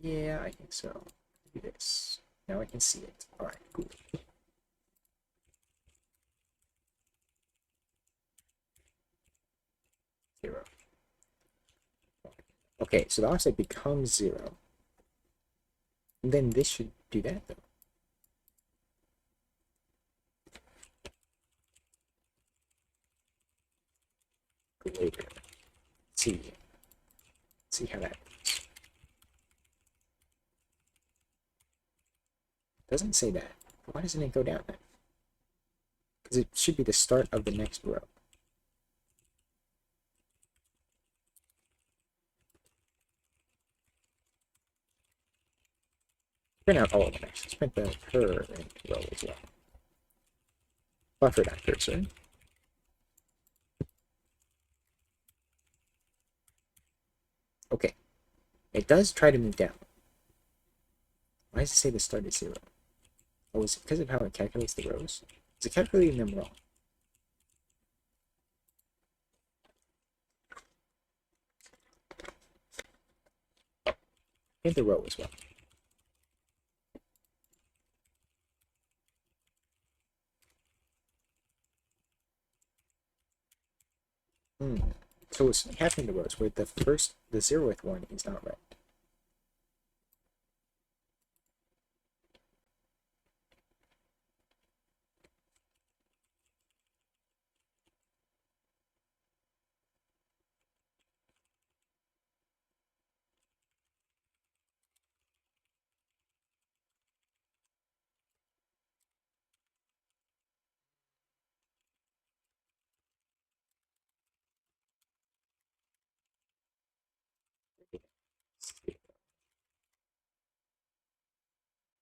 Yeah, I think so. Do this. Now I can see it. Alright, cool. Zero. Okay, so the offset becomes 0. And then this should do that though. Later. See how that goes. Doesn't say that. Why doesn't it go down then? Because it should be the start of the next row. Print out all of them actually. Print the her and row as well. Buffer.cursor. Okay. It does try to move down. Why does it say the start is 0? Oh, is it because of how it calculates the rows? Is it calculating them wrong? And the row as well. So it's happening the rows where the 0th one is not right.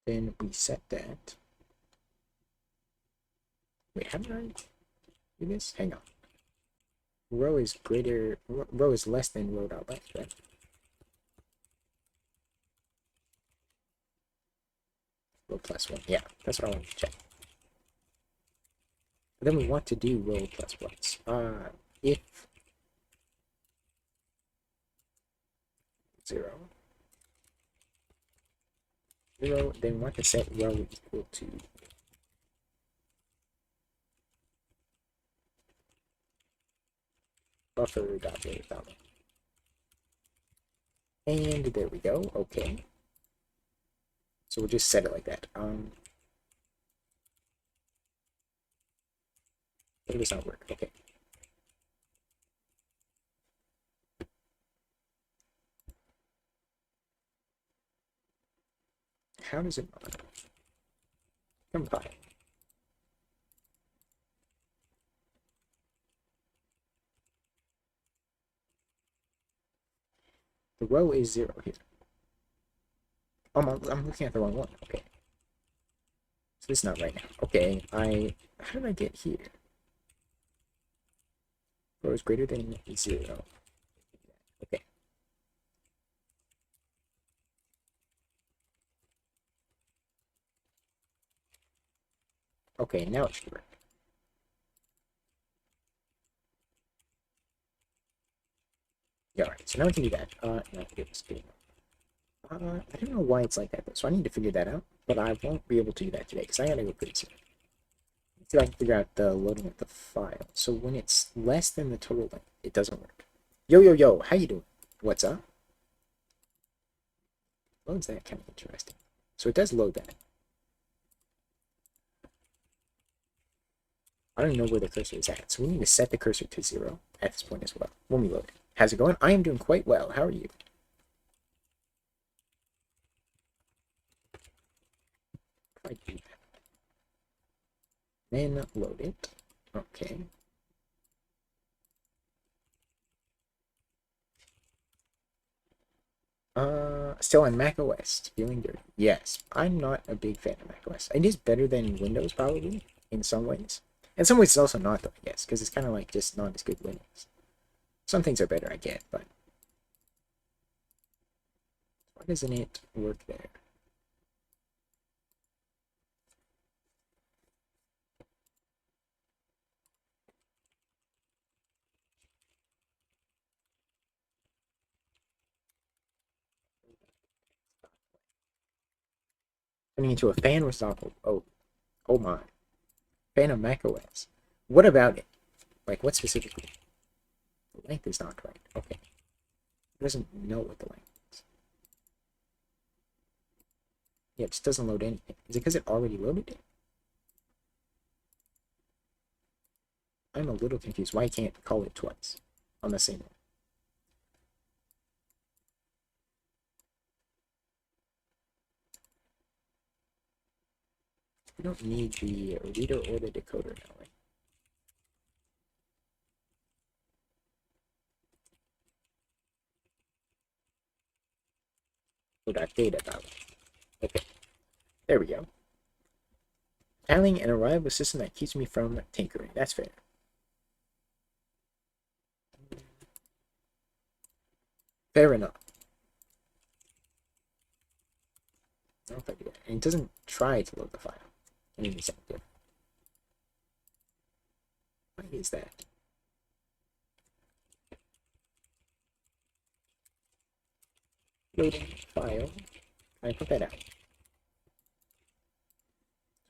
Then we set that. Wait, how did I do this? Hang on. Row is less than row.length, right? Row plus 1. Yeah, that's what I want to check. But then we want to do row plus plus. If 0, then we want to set row equal to buffer.row.length. And there we go. Okay. So we'll just set it like that. It does not work. Okay. how does it not compile? The row is 0 here. Oh, I'm looking at the wrong one. Okay. So this is not right now. Okay, how did I get here? Row is greater than 0. Okay. Okay, now it should work. Yeah, alright, so now we can do that. No, it was good. I don't know why it's like that, though, so I need to figure that out, but I won't be able to do that today, because I gotta go pretty soon. See if I can figure out the loading of the file. So when it's less than the total length, it doesn't work. Yo, yo, yo, how you doing? What's up? Loads that kind of interesting. So it does load that. I don't know where the cursor is at, so we need to set the cursor to 0 at this point as well, when we load it. How's it going? I am doing quite well. How are you? Try to do that. Then load it. Okay. Still on Mac OS. Feeling dirty. Yes, I'm not a big fan of Mac OS. It is better than Windows, probably, in some ways. In some ways, it's also not, though, I guess, because it's kind of like just not as good Windows. Some things are better, I get, but why doesn't it work there? Turning into a fan with Zoppel. Oh my. Fan of Mac OS. What about it? Like, what specifically? The length is not right. Okay. It doesn't know what the length is. Yeah, it just doesn't load anything. Is it because it already loaded it? I'm a little confused. Why can't I call it twice on the same one? We don't need the reader or the decoder now, right? Data value. Okay, there we go. Having an reliable system that keeps me from tinkering. That's fair. Fair enough. I don't know if I do that. And it doesn't try to load the file. Any second. Why is that? Loading file. I put that out.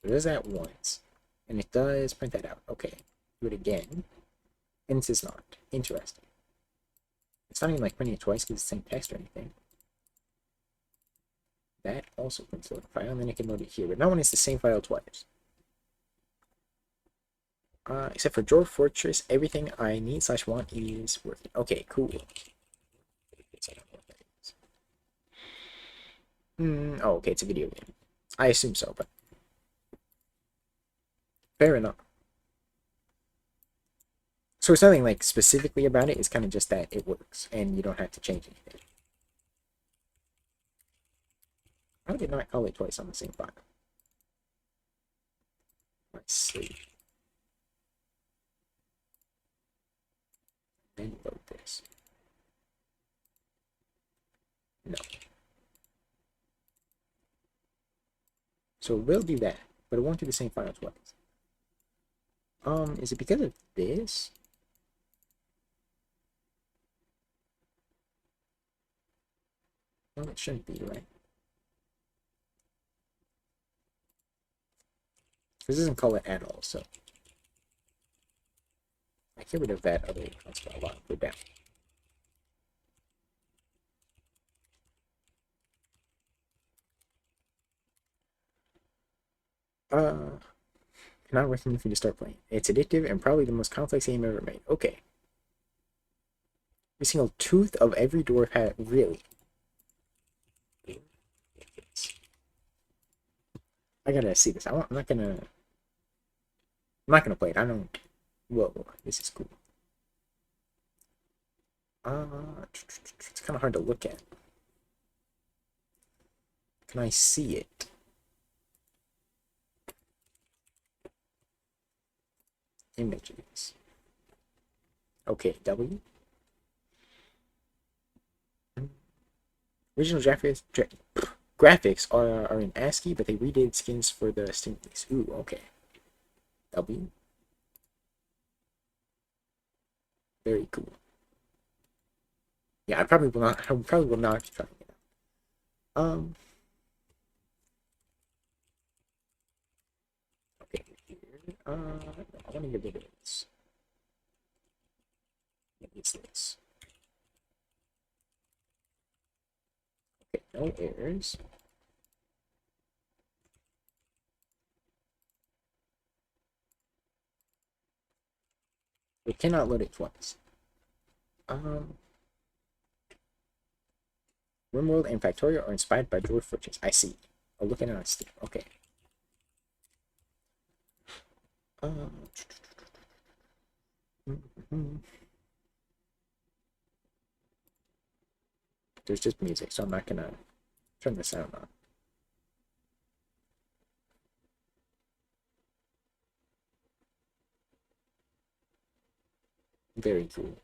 So it does that once. And it does print that out. Okay. Do it again. And it says not. Interesting. It's not even like printing it twice because it's the same text or anything. That also prints the file, and then it can load it here. But not when it's the same file twice. Except for Drawer Fortress, everything I need / want is working. Okay, cool. Oh, okay, it's a video game. I assume so, but fair enough. So it's nothing like specifically about it. It's kind of just that it works, and you don't have to change anything. How did not call it twice on the same file? Let's see. Then load this. No. So it will do that, but it won't do the same file twice. Is it because of this? Well, it shouldn't be, right? This doesn't call it at all, so I get rid of that other a lot. Go down. Cannot recommend for you to start playing. It's addictive and probably the most complex game ever made. Okay. Every single tooth of every dwarf hat, really. I gotta see this. I'm not gonna. I'm not gonna play it. I don't. Whoa, this is cool. It's kind of hard to look at. Can I see it? Images. Okay, W. Original graphics are in ASCII, but they redid skins for the Steam release. Ooh, okay. W. Very cool. Yeah, I probably will not. I probably will not be trying it out. Okay. Here. I want to get rid of this. What is this? Okay, no errors. We cannot load it twice. RimWorld and Factorio are inspired by George Furches. I see. Oh, looking at Steam. Okay. There's just music, so I'm not gonna turn the sound on. Very cool.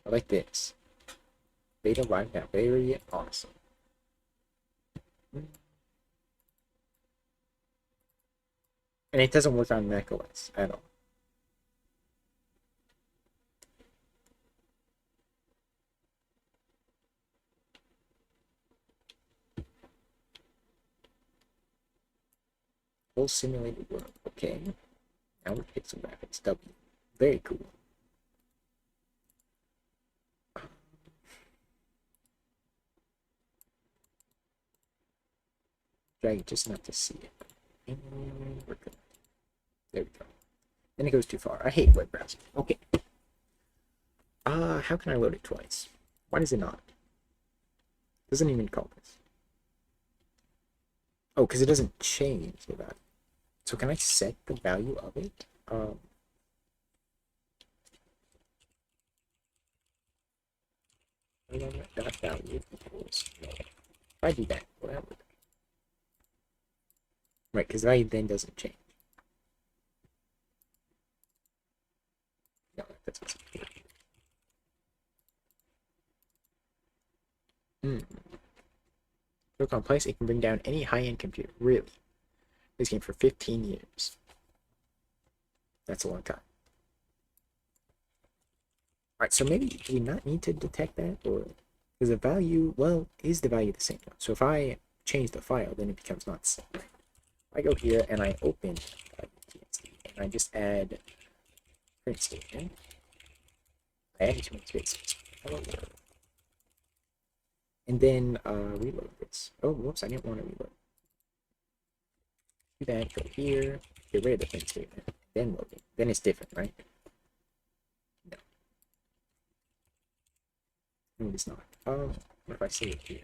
I like this. Beta live now. Very awesome. And it doesn't work on macOS at all. Full simulated world. Okay. Now with pixel graphics. W. Very cool. Drag it just enough to see it. And we're good. There we go. Then it goes too far. I hate web browsing. Okay. How can I load it twice? Why does it not? Doesn't even call this. Oh, because it doesn't change the value. So can I set the value of it? Dot value equals no. If I do that, what happens? Right, because value then doesn't change. No, that's so complex, it can bring down any high-end computer. Really? This game for 15 years. That's a long time. Alright, so maybe do we not need to detect that? Or is the value, well, is the value the same? So if I change the file, then it becomes not the same. I go here and I open and I just add print statement. I add too many spaces. And then reload this. Oh, whoops, I didn't want to reload. Do that, go here, get rid of the print statement, then load it. Then it's different, right? No. No, it's not. What if I save it here?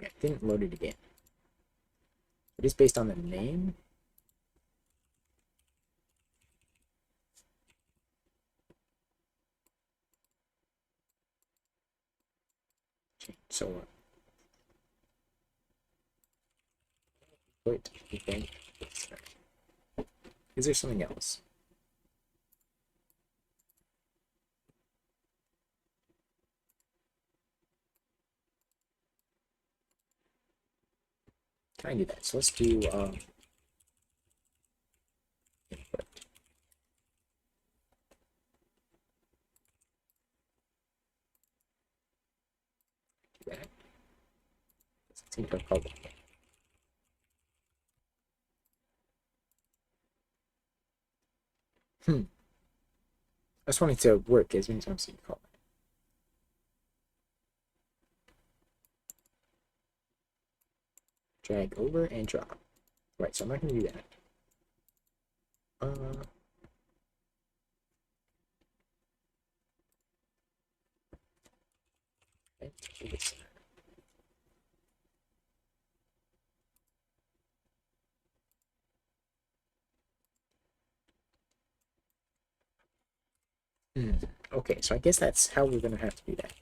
Yeah, it didn't load it again. It is based on the name. So put event. Is there something else? Can I do that? So let's do input. Do that. Let's input public. I just want it to work as many times as you call it. drag over and drop. Right, so I'm not going to do that. Okay, so I guess that's how we're going to have to do that.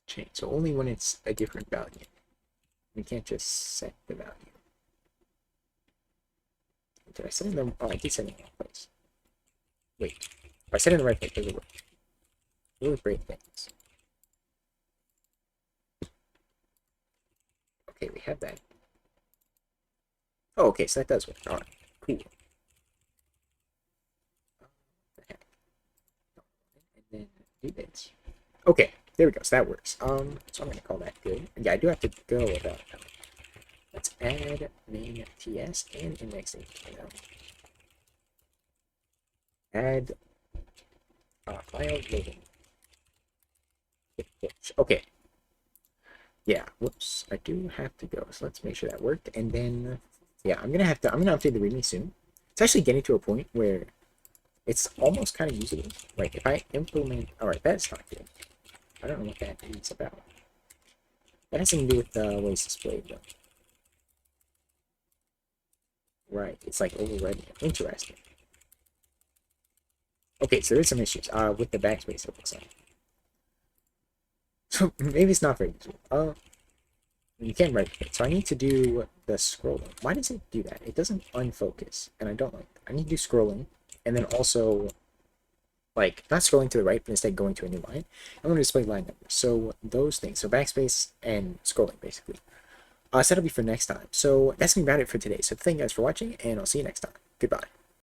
Change. So only when it's a different value. We can't just set the value. Did I set it in the... Oh, I did set it in the wrong place. Wait. If I set it in the right place, does it work? Really great things. Okay, we have that. Oh, okay, so that does work. Alright, cool. And then do this. Okay, there we go. So that works. So I'm gonna call that good. Yeah, I do have to go about that. Let's add main TS and indexing. Add file loading. Okay. Yeah, whoops. I do have to go. So let's make sure that worked. And then yeah, I'm gonna update the README soon. It's actually getting to a point where it's almost kind of usable. Like if I implement, all right, that's not good. I don't know what that is about. That has something to do with the way it's displayed, though. Right, it's like overriding. Interesting. Okay, so there's some issues with the backspace, it looks like. So maybe it's not very useful. You can replicate. So I need to do the scrolling. Why does it do that? It doesn't unfocus, and I don't like that. I need to do scrolling, and then also, like, not scrolling to the right, but instead going to a new line. I'm going to display line numbers. So those things. So backspace and scrolling, basically. So that'll be for next time. So that's going to be about it for today. So thank you guys for watching, and I'll see you next time. Goodbye.